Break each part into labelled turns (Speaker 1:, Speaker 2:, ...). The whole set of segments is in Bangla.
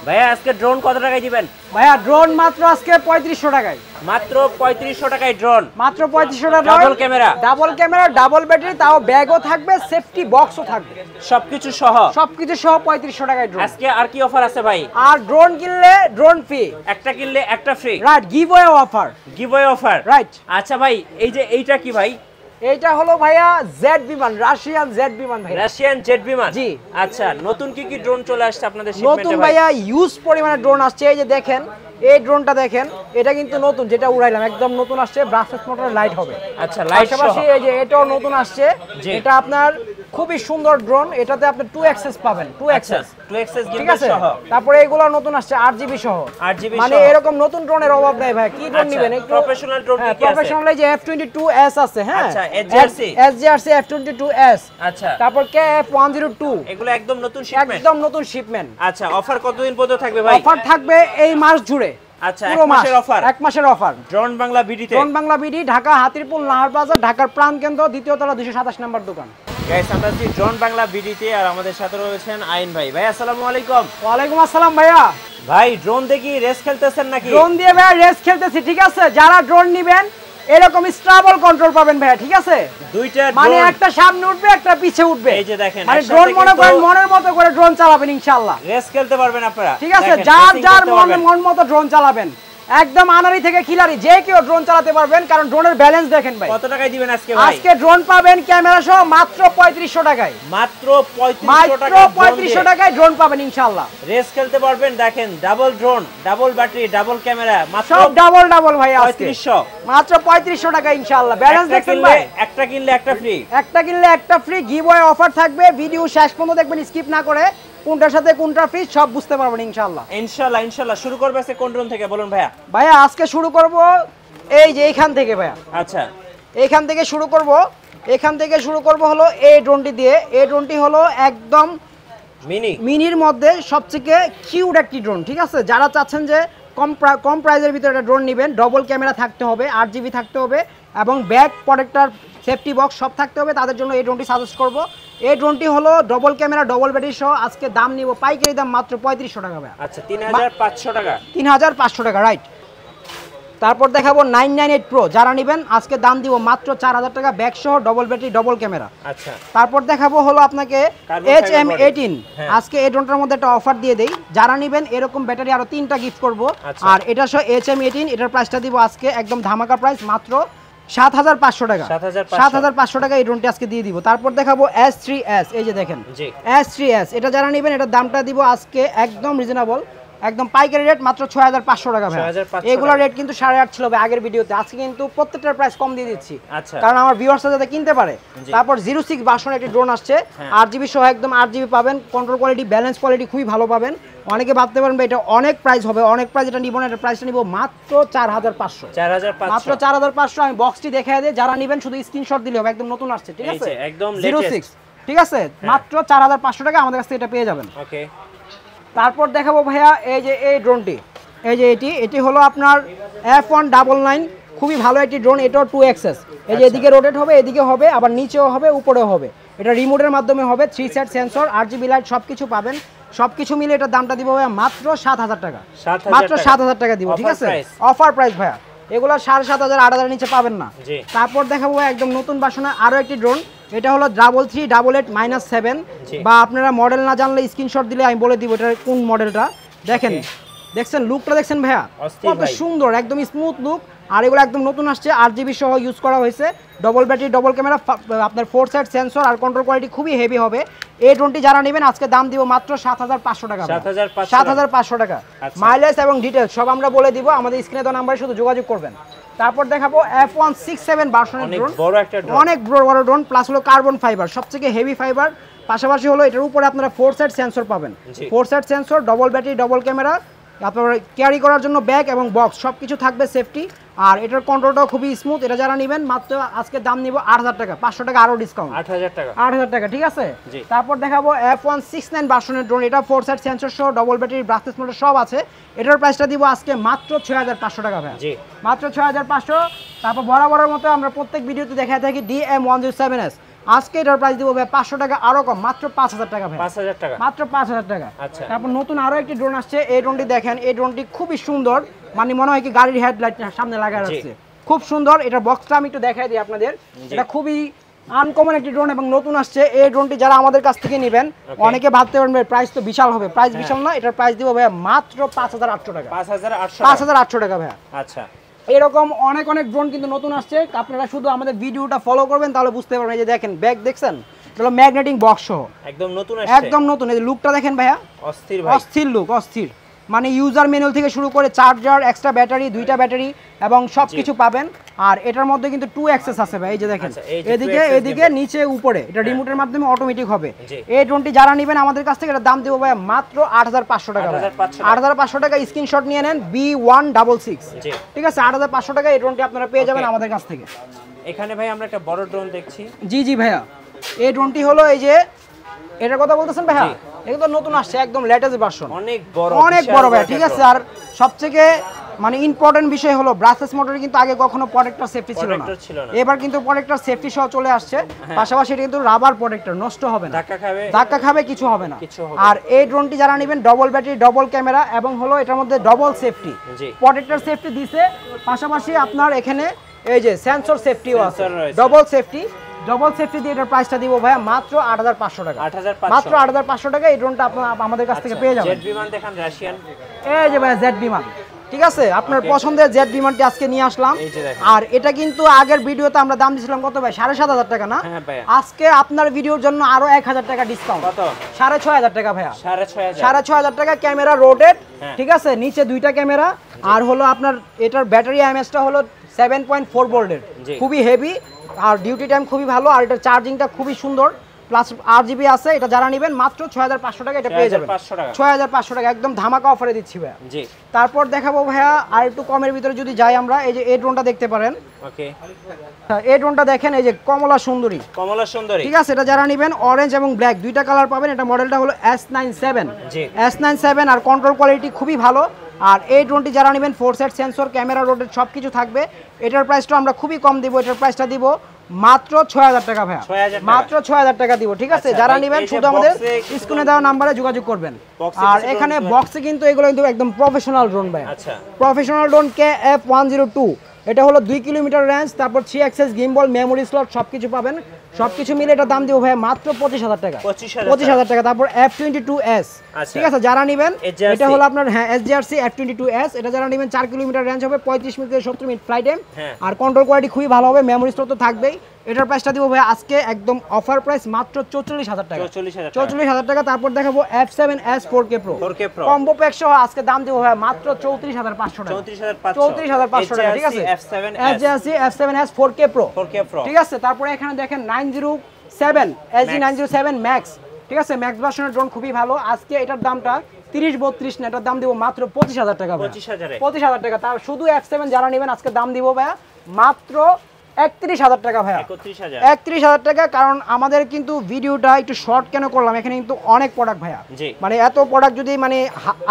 Speaker 1: ভাইয়া আজকে ড্রোন কত টাকায় দিবেন?
Speaker 2: ভাইয়া ড্রোন মাত্র আজকে 3500 টাকায়।
Speaker 1: মাত্র 3500 টাকায় ড্রোন,
Speaker 2: মাত্র 3500 টাকা।
Speaker 1: ডাবল ক্যামেরা,
Speaker 2: ডাবল ব্যাটারি, তাও ব্যাগও থাকবে, সেফটি বক্সও থাকবে,
Speaker 1: সবকিছু সহ
Speaker 2: 3500 টাকায় ড্রোন।
Speaker 1: আজকে আর কি অফার আছে ভাই?
Speaker 2: আর ড্রোন কিনলে ড্রোন ফ্রি,
Speaker 1: একটা কিনলে একটা free.
Speaker 2: Right, giveaway offer.
Speaker 1: Giveaway offer,
Speaker 2: right.
Speaker 1: আচ্ছা ভাই, এই যে এইটা কি ভাই?
Speaker 2: এইটা হলো ভাইয়া জেড বিমান, রাশিয়ান জেড বিমান ভাই।
Speaker 1: রাশিয়ান জেট বিমান,
Speaker 2: জি।
Speaker 1: আচ্ছা, নতুন কি কি ড্রোন চলে আসছে আপনাদের
Speaker 2: নতুন
Speaker 1: শিপমেন্টে ভাই?
Speaker 2: ভাইয়া ইউজ পরিমাণে ড্রোন আসছে। এই যে দেখেন, এই ড্রোনটা দেখেন, এটা কিন্তু নতুন, যেটা উড়াইলাম একদম নতুন আসছে, ব্রাসলেস মোটরের লাইট হবে।
Speaker 1: আচ্ছা, লাইট সহ।
Speaker 2: পাশাপাশি এই যে এটাও নতুন আসছে,
Speaker 1: জি।
Speaker 2: এটা আপনার খুবই সুন্দর ড্রোন, এটাতে আপনি 2 অ্যাক্সেস পাবেন, 2 অ্যাক্সেস,
Speaker 1: 2 অ্যাক্সেস
Speaker 2: ঠিক
Speaker 1: গিম্বল
Speaker 2: আছে।
Speaker 1: সহ।
Speaker 2: তারপরে এগুলো নতুন আসছে 8GB সহ।
Speaker 1: 8GB
Speaker 2: মানে
Speaker 1: সহ।
Speaker 2: এরকম নতুন ড্রোনের অভাব নাই ভাই। কি ড্রোন নেবেন? একটু
Speaker 1: প্রফেশনাল ড্রোন কি কি আছে?
Speaker 2: প্রফেশনাল এই যে F22s আছে, হ্যাঁ,
Speaker 1: আচ্ছা, SGRC
Speaker 2: F22s,
Speaker 1: আচ্ছা,
Speaker 2: তারপর KF102,
Speaker 1: এগুলো একদম নতুন শিপমেন্ট।
Speaker 2: একদম নতুন শিপমেন্ট।
Speaker 1: আচ্ছা, অফার কতদিন পর্যন্ত থাকবে ভাই?
Speaker 2: অফার থাকবে এই মাস জুড়ে।
Speaker 1: আচ্ছা,
Speaker 2: পুরো
Speaker 1: এক মাসের অফার।
Speaker 2: 1 মাসের অফার।
Speaker 1: ড্রোন বাংলা বিডিতে।
Speaker 2: ড্রোন বাংলা বিডি, ঢাকা হাতিরপুল নাহার বাজার, ঢাকার প্রাণকেন্দ্র, দ্বিতীয় তলা, 227 নম্বর দোকান।
Speaker 1: গাইস, আমরা আছি ড্রোন বাংলা বিডিতে, আর আমাদের সাথে রয়েছেন আইন ভাই। ভাই আসসালামু আলাইকুম।
Speaker 2: ওয়ালাইকুম আসসালাম ভাইয়া।
Speaker 1: ভাই ড্রোন দেখি রেস খেলতেছেন নাকি?
Speaker 2: ড্রোন দিয়ে ভাইয়া রেস খেলতেছি, ঠিক আছে। যারা ড্রোন নেবেন এরকম স্টেবল কন্ট্রোল পাবেন ভাইয়া, ঠিক আছে।
Speaker 1: দুইটা
Speaker 2: মানে
Speaker 1: ড্রোন,
Speaker 2: একটা সামনে উঠবে, একটা পিছে উঠবে।
Speaker 1: এই যে দেখেন,
Speaker 2: মানে
Speaker 1: একসাথে
Speaker 2: ড্রোন মনে করেন
Speaker 1: কিন্তু
Speaker 2: মনের মতো করে ড্রোন চালাবেন ইনশাআল্লাহ।
Speaker 1: রেস খেলতে পারবেন আপনারা,
Speaker 2: ঠিক আছে,
Speaker 1: দেখেন,
Speaker 2: যার
Speaker 1: racing
Speaker 2: যার
Speaker 1: করতে পারবেন।
Speaker 2: মন মতো ড্রোন চালাবেন, একদম আনারি থেকে খিলারি যে কেউ ড্রোন চালাতে পারবেন, কারণ ড্রোনের ব্যালেন্স দেখেন ভাই।
Speaker 1: কত টাকায় দিবেন আজকে ভাই?
Speaker 2: আজকে ড্রোন পাবেন ক্যামেরা সহ মাত্র 3500 টাকায়।
Speaker 1: মাত্র 3500
Speaker 2: মাত্র
Speaker 1: টাকা।
Speaker 2: 3500 টাকায় ড্রোন পাবেন ইনশাআল্লাহ।
Speaker 1: রেস খেলতে পারবেন, দেখেন, double drone, double battery, double camera, মাত্র
Speaker 2: সব ডাবল ডাবল ভাই আজকে
Speaker 1: 3500।
Speaker 2: মাত্র 3500 টাকা ইনশাআল্লাহ। ব্যালেন্স দেখেন ভাই,
Speaker 1: একটা কিনলে একটা ফ্রি।
Speaker 2: একটা কিনলে একটা ফ্রি, গিভওয়ে অফার থাকবে। ভিডিও শেষ পর্যন্ত দেখবেন, স্কিপ না করে, কোনটার সাথে কোনটা ফ্রি সব বুঝতে পারবেন ইনশাআল্লাহ।
Speaker 1: ইনশাআল্লাহ ইনশাআল্লাহ। শুরু করবে আজকে কোন ড্রোন থেকে বলুন ভাইয়া?
Speaker 2: ভাইয়া আজকে শুরু করব এই যে এইখান থেকে ভাইয়া।
Speaker 1: আচ্ছা,
Speaker 2: এইখান থেকে শুরু করব। এখান থেকে শুরু করব হলো এই ড্রোনটি দিয়ে। এই ড্রোনটি হলো একদম মিনির মধ্যে সবথেকে কিউট একটি ড্রোন, ঠিক আছে। যারা চাচ্ছেন যে কম প্রাইসের ভিতরে একটা ড্রোন নেবেন, ডবল ক্যামেরা থাকতে হবে, 8GB থাকতে হবে, এবং ব্যাক প্রোটেক্টর, সেফটি বক্স সব থাকতে হবে, তাদের জন্য এই ড্রোনটি সাজেস্ট করব। এই ড্রোনটি হলো ডবল ক্যামেরা, ডবল ব্যাটারি সহ। আজকে দাম নিব পাইকারি দাম মাত্র 3500 টাকা ভাই।
Speaker 1: আচ্ছা, 3500 টাকা।
Speaker 2: 3500 টাকা, রাইট। তারপর দেখাবো 998 প্রো, যারা নেবেন আজকে দাম দিব মাত্র 4000 টাকা, ব্যাক সহ, ডবল ব্যাটারি, ডবল ক্যামেরা।
Speaker 1: আচ্ছা,
Speaker 2: তারপর দেখাবো হলো আপনাকে HM18। আজকে এই ড্রোনটার মধ্যে একটা অফার দিয়ে দেই, যারা নেবেন এরকম ব্যাটারি আরো 3টা গিফট করব। আর এটা সহ HM18, এটার প্রাইসটা দিব আজকে একদম ধামাকা প্রাইস, মাত্র 7500 টাকা। 7500 টাকা এই ড্রোনটি আজকে দিয়ে দিব। তারপর দেখাবো S3s, এই যে দেখেন S3s, এটা যারা নেবেন এটার দামটা দিব আজকে একদম রিজনেবল, একদম পাইকারি রেট, মাত্র 6500 টাকা ভাই। এগুলোর রেট কিন্তু 8.5 ছিল ভাই আগের ভিডিওতে, আজকে কিন্তু প্রত্যেকটার প্রাইস কম দিয়ে দিচ্ছি, কারণ আমার ভিউয়ার্সরা যাতে কিনতে পারে। তারপর 06 ভার্সন একটি ড্রোন আসছে, 8GB সহ, একদম 8GB পাবেন, কন্ট্রোল কোয়ালিটি, ব্যালেন্স কোয়ালিটি খুবই ভালো পাবেন। অনেকে ভাবতে পারেন ভাই এটা অনেক প্রাইস হবে, অনেক প্রাইস এটা নিব না, এটা প্রাইসটা নিব মাত্র 4500। মাত্র 4500। আমি বক্সটি দেখায় দিই, যারা নেবেন শুধু স্ক্রিনশট দিলে হবে, একদম নতুন আসছে, ঠিক আছে,
Speaker 1: একদম
Speaker 2: 06, ঠিক আছে। মাত্র 4500 টাকা আমাদের কাছ থেকে এটা পেয়ে যাবেন। ওকে। তারপর দেখাবো ভাইয়া এই যে এই ড্রোনটি, এই যে এটি হলো আপনার F199, খুবই ভালো একটি ড্রোন। এটাও 2 অ্যাক্সেস, এই যে এদিকে রোটেট হবে, এদিকে হবে, আবার নিচেও হবে, উপরেও হবে। এটা রিমোটের মাধ্যমে হবে, 3 সেট সেন্সর, 8GB লাইট, সবকিছু পাবেন। সবকিছু মিলে এটার দামটা দিব ভাইয়া মাত্র 7000 টাকা। মাত্র 7000 টাকা দিব, ঠিক আছে, অফার প্রাইস ভাইয়া। এগুলো 7500, 8000 নিচে পাবেন না। তারপর দেখাবো একদম নতুন ভার্সনের আরো একটি ড্রোন, এটা হলো 338-7, বা আপনারা মডেল না জানলে স্ক্রিনশট দিলে আমি বলে দিব এটা কোন মডেলটা। দেখেন, দেখছেন লুকটা, দেখছেন ভাইয়া কত সুন্দর, একদম স্মুথ লুক। আর এগুলো একদম নতুন আসছে, 8GB সহ ইউজ করা হয়েছে, ডবল ব্যাটারি, ডবল ক্যামেরা, আপনার 4 সাইড সেন্সর, আর কন্ট্রোল কোয়ালিটি খুবই হেভি হবে। এই ড্রোনটি যারা নেবেন আজকে দাম দিব মাত্র 7500 টাকা। 7500 টাকা। মাইলেজ এবং ডিটেলস সব আমরা বলে দিব, আমাদের স্ক্রিনে দেওয়া নাম্বারে শুধু যোগাযোগ করবেন। তারপর দেখাবো F167 ভার্সনের ড্রোন, অনেক বড় ড্রোন, প্লাস হলো কার্বন ফাইবার, সবথেকে হেভি ফাইবার। পাশাপাশি হলো এটার উপরে আপনারা 4 সাইড সেন্সর পাবেন, 4 side sensor, double battery, double camera, তারপরে ক্যারি করার জন্য ব্যাগ এবং বক্স সবকিছু থাকবে, সেফটি। আর এটার কন্ট্রোলটাও খুবই স্মুথ। এটা যারা নেবেন মাত্র আজকে দাম নিব 8000 টাকা, 500 টাকা আরো ডিসকাউন্ট, 8000 টাকা, ঠিক আছে। তারপর দেখাবো F169 ভার্সনের ড্রোন, এটা 4 সাইড সেন্সর সহ, ডবল ব্যাটারি, ব্রাসলেস মোটর সব আছে। এটার প্রাইসটা দিব আজকে মাত্র 6500 টাকা ভাই, মাত্র 6500। তারপর বরাবরের মতো আমরা প্রত্যেক ভিডিওতে দেখায় থাকি DM107s, আজকে এটার প্রাইস দিব ভাই 500 টাকা আরো কম, মাত্র 5000 টাকা ভাই।
Speaker 1: 5000 টাকা,
Speaker 2: মাত্র 5000 টাকা।
Speaker 1: আচ্ছা,
Speaker 2: তারপর নতুন আরো একটি ড্রোন আসছে, এই ড্রোনটি দেখেন, এই ড্রোনটি খুবই সুন্দর, মানে মনে হয় কি গাড়ির হেডলাইট সামনে লাগা আছে, খুব সুন্দর। এটা বক্সটা আমি একটু দেখাই দিই আপনাদের, এটা খুবই আনকমন একটি ড্রোন এবং নতুন আসছে। এই ড্রোনটি যারা আমাদের কাছ থেকে নেবেন অনেকে ভাবতে পারবেন প্রাইস তো বিশাল হবে, প্রাইস বিশাল না, এটার প্রাইস দিব ভাইয়া মাত্র 5800 টাকা। 5800 টাকা ভাইয়া।
Speaker 1: আচ্ছা,
Speaker 2: এরকম অনেক অনেক ড্রোন কিন্তু নতুন আসছে, আপনারা শুধু আমাদের ভিডিওটা ফলো করবেন তাহলে বুঝতে পারবেন। এই যে দেখেন ব্যাগ দেখছেন, এটা ম্যাগনেটিং বক্স সহ
Speaker 1: একদম নতুন আসছে,
Speaker 2: একদম নতুন। এই যে লুকটা দেখেন ভাইয়া,
Speaker 1: অস্থির ভাই,
Speaker 2: অস্থির লুক, অস্থির। মানে ইউজার ম্যানুয়াল থেকে শুরু করে চার্জার, এক্সট্রা ব্যাটারি, দুইটা ব্যাটারি এবং সবকিছু পাবেন। আর এটার মধ্যে কিন্তু 2 অ্যাক্সেস আছে ভাই, এই যে দেখেন এদিকে এদিকে নিচে উপরে, এটা রিমোটের মাধ্যমে অটোমেটিক হবে। এই ড্রোনটি যারা নেবেন আমাদের কাছ থেকে, এটার দাম দেবো ভাই মাত্র 8500 টাকা। 8500 টাকা স্ক্রিনশট নিয়ে নেন, B166, ঠিক আছে? 8500 টাকা এই ড্রোনটি আপনারা পেয়ে যাবেন আমাদের কাছ থেকে।
Speaker 1: এখানে ভাই আমরা একটা বড় ড্রোন দেখছি।
Speaker 2: জি জি ভাইয়া, এই ড্রোনটি হলো এই যে এটার কথা বলতেছেন ভাইয়া, এটা তো নতুন আসছে, একদম লেটেস্ট ভার্সন,
Speaker 1: অনেক বড়,
Speaker 2: অনেক বড় ভাইয়া, ঠিক আছে? আর সবথেকে মানে ইম্পর্টেন্ট বিষয় হলো ব্রাসলেস মোটরে কিন্তু আগে কখনো প্রোটেক্টর সেফটি ছিল না, এবার কিন্তু প্রোটেক্টর সেফটি সহ চলে আসছে। পাশাপাশি এটা কিন্তু রাবার প্রোটেক্টর, নষ্ট হবে না, ধাক্কা খাবে কিছু হবে না। আর এই ড্রোনটি যারা নেবেন ডবল ব্যাটারি, ডবল ক্যামেরা এবং হলো এটার মধ্যে ডবল সেফটি, প্রোটেক্টর সেফটি দিছে, পাশাপাশি আপনার এখানে এই যে সেন্সর সেফটিও আছে, ডবল সেফটি। ডবল সেফটি দিয়ে এটার প্রাইসটা দিব ভাইয়া মাত্র 8500 টাকা। মাত্র 8500 টাকা এই ড্রোনটা আপনারা আমাদের কাছ থেকে পেয়ে যাবেন।
Speaker 1: জেট বিমান দেখান, রাশিয়ান,
Speaker 2: এই যে ভাইয়া জেট বিমান, ঠিক আছে? আপনার পছন্দের জেট বিমানটি আজকে নিয়ে আসলাম। আর এটা কিন্তু আগের ভিডিওতে আমরা দাম দিয়েছিলাম কত ভাই? 7500 টাকা না? আজকে আপনার ভিডিওর জন্য আরো 1000 টাকা ডিসকাউন্ট। কত? 6500 টাকা ভাইয়া। 6500 টাকা, ক্যামেরা রোটেট, ঠিক আছে? নিচে দুইটা ক্যামেরা, আর হলো আপনার এটার ব্যাটারি এমএসটা হলো 7.4 ভোল্টের, খুবই হেভি, আর ডিউটি টাইম খুবই ভালো, আর এটার চার্জিংটা খুবই সুন্দর, প্লাস 8GB আছে। এটা যারা নেবেন মাত্র 6500 টাকা এটা পেয়ে যাবেন। 6500 টাকা একদম ধামাকা অফারে দিচ্ছি ভাইয়া। জি, তারপর দেখাবো ভাইয়া আর একটু কমের ভিতরে যদি যাই আমরা, এই যে এই ড্রোনটা দেখতে পারেন। ওকে, এই ড্রোনটা দেখেন, এই যে কমলা সুন্দরী, কমলা সুন্দরী, ঠিক আছে? এটা যারা নেবেন অরেঞ্জ এবং ব্ল্যাক দুইটা কালার পাবেন। এটা মডেলটা হলো S97, S97, আর কন্ট্রোল কোয়ালিটি খুবই ভালো। আর এই ড্রোনটি যারা নেবেন 4 সেট সেন্সর, ক্যামেরা, রোটেট সবকিছু থাকবে। এটার প্রাইসটা আমরা খুবই কম দিব, এটার প্রাইসটা দিব মাত্র 6000 টাকা ভাইয়া, মাত্র 6000 টাকা দিব, ঠিক আছে? যারা নেবেন শুধু আমাদের স্ক্রিনে দেওয়া নাম্বারে যোগাযোগ করবেন। আর এখানে বক্সে কিন্তু এগুলো কিন্তু একদম প্রফেশনাল ড্রোন ভাই, আচ্ছা, প্রফেশনাল ড্রোন KF102, এটা হলো 2 কিলোমিটার রেঞ্জ, তারপর 3 অ্যাক্সেস, গিম্বল, মেমোরি স্লট সবকিছু পাবেন। সবকিছু মিলে এটা দাম দিব ভাই মাত্র 25000 টাকা, 25000 টাকা। তারপর F22S, ঠিক আছে? যারা নেবেন এটা হলো আপনার SGRC F22S, এটা যারা নেবেন 4 কিলোমিটার রেঞ্জ হবে, 35 মিনিট থেকে 70 মিনিট ফ্লাইট টাইম, আর কন্ট্রোল কোয়ালিটি খুবই ভালো হবে, মেমোরি স্লট তো থাকবেই। এটার প্রাইসটা দিব ভাই আজকে একদম অফার প্রাইস মাত্র 44000 টাকা, 44000 টাকা। তারপর দেখাবো F7S 4K Pro combo pack সহ আজকে দাম দিব ভাই মাত্র 34500 টাকা, 34500 টাকা, ঠিক আছে? SGRC F7S 4K Pro, ঠিক আছে? তারপরে এখানে দেখেন 907 SG907 Max, ঠিক আছে? ম্যাক্স ভার্সনের ড্রোন খুবই ভালো। আজকে এটার দামটা 3032 না, এটার দাম দিব মাত্র 25000 টাকা, 25000 টাকা। তার শুধু F7 যারা নেবেন আজকে দাম দিব ভাই মাত্র 31000 টাকা ভাইয়া, 31000 টাকা। কারণ আমাদের কিন্তু ভিডিওটা একটু শর্ট কেন করলাম, এখানে কিন্তু অনেক প্রোডাক্ট ভাইয়া, মানে এত প্রোডাক্ট যদি মানে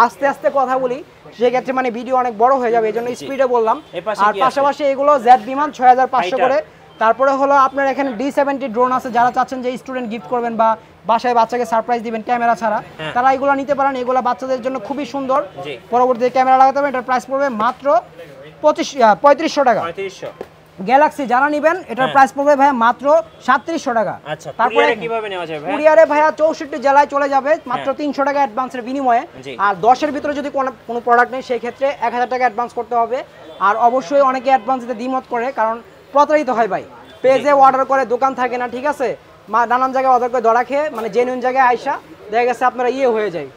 Speaker 2: আস্তে আস্তে কথা বলি সেক্ষেত্রে মানে ভিডিও অনেক বড় হয়ে যাবে, এই জন্য স্পিডে বললাম। আর পাশাপাশি এগুলো জেড বিমান 6500 করে। তারপরে হলো আপনার এখানে D70 ড্রোন আছে, যারা চাচ্ছেন যে স্টুডেন্ট গিফট করবেন বা বাসায় বাচ্চাকে সারপ্রাইজ দিবেন ক্যামেরা ছাড়া, তারা এগুলো নিতে পারেন। এগুলো বাচ্চাদের জন্য খুবই সুন্দর, পরবর্তীতে ক্যামেরা লাগাতে হবে। এটার প্রাইস পড়বে মাত্র 3500 টাকা। গ্যালাক্সি যারা নেবেন এটার প্রাইস পড়বে ভাইয়া মাত্র 3700 টাকা। তারপরে কিভাবে নেওয়া যাবে? কুরিয়ারে ভাইয়া 64 জেলায় চলে যাবে মাত্র 300 টাকা অ্যাডভান্সের বিনিময়ে। আর 10 এর ভিতরে যদি কোনো প্রোডাক্ট নেই সেই ক্ষেত্রে 1000 টাকা অ্যাডভান্স করতে হবে। আর অবশ্যই অনেকে অ্যাডভান্স দিতে দ্বিমত করে, কারণ প্রতারিত হয় ভাই, পেজে অর্ডার করে দোকান থাকে না, ঠিক আছে? নানান জায়গায় অর্ডার করে ধরা খেয়ে মানে জেনুইন জায়গায় আইসা দেখা গেছে আপনারা হয়ে যায়,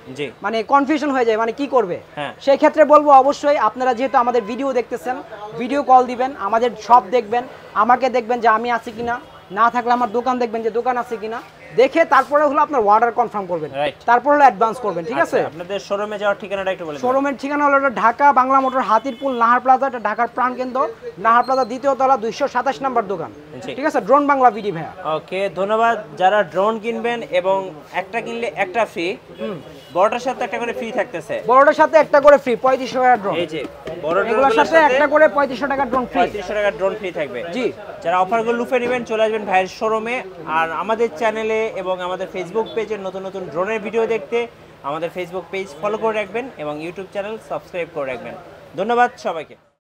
Speaker 2: মানে কনফিউশন হয়ে যায়, মানে কি করবে। সেই ক্ষেত্রে বলবো অবশ্যই আপনারা যেহেতু আমাদের ভিডিও দেখতেছেন, ভিডিও কল দিবেন, আমাদের শপ দেখবেন, আমাকে দেখবেন যে আমি আছি কিনা, না থাকলে আমার দোকান দেখবেন যে দোকান আছে কিনা, দেখে তারপরে হলো আপনার অর্ডার কনফার্ম করবেন, তারপর হলো অ্যাডভান্স করবেন, ঠিক আছে?
Speaker 1: আপনাদের শোরুমে যাওয়ার ঠিকানাটা একটু বলে দিন।
Speaker 2: শোরুমের ঠিকানা হলো ঢাকা বাংলা মোটর হাতিরপুল নাহার প্লাজা, এটা ঢাকার প্রাণকেন্দ্র নাহার প্লাজা দ্বিতীয় তলা 227 নম্বর দোকান, ঠিক আছে? ড্রোন বাংলা বিডি ভাইয়া।
Speaker 1: ওকে, ধন্যবাদ। যারা ড্রোন কিনবেন এবং একটা কিনলে একটা ফ্রি, বড়টার সাথে একটা করে ফ্রি থাকতেছে,
Speaker 2: বড়টার সাথে একটা করে ফ্রি 3500 টাকা ড্রোন।
Speaker 1: এই যে বড়
Speaker 2: এগুলোর সাথে একটা করে 3500 টাকা ড্রোন ফ্রি,
Speaker 1: 3500 টাকা ড্রোন ফ্রি থাকবে।
Speaker 2: জি,
Speaker 1: যারা অফারগুলো লুফে নেবেন চলে আসবেন ভাইয়ের শোরুমে। আর আমাদের চ্যানেলে এবং আমাদের ফেসবুক পেজের নতুন নতুন ড্রোনের ভিডিও দেখতে আমাদের ফেসবুক পেজ ফলো করে রাখবেন এবং ইউটিউব চ্যানেল সাবস্ক্রাইব করে রাখবেন। ধন্যবাদ সবাইকে।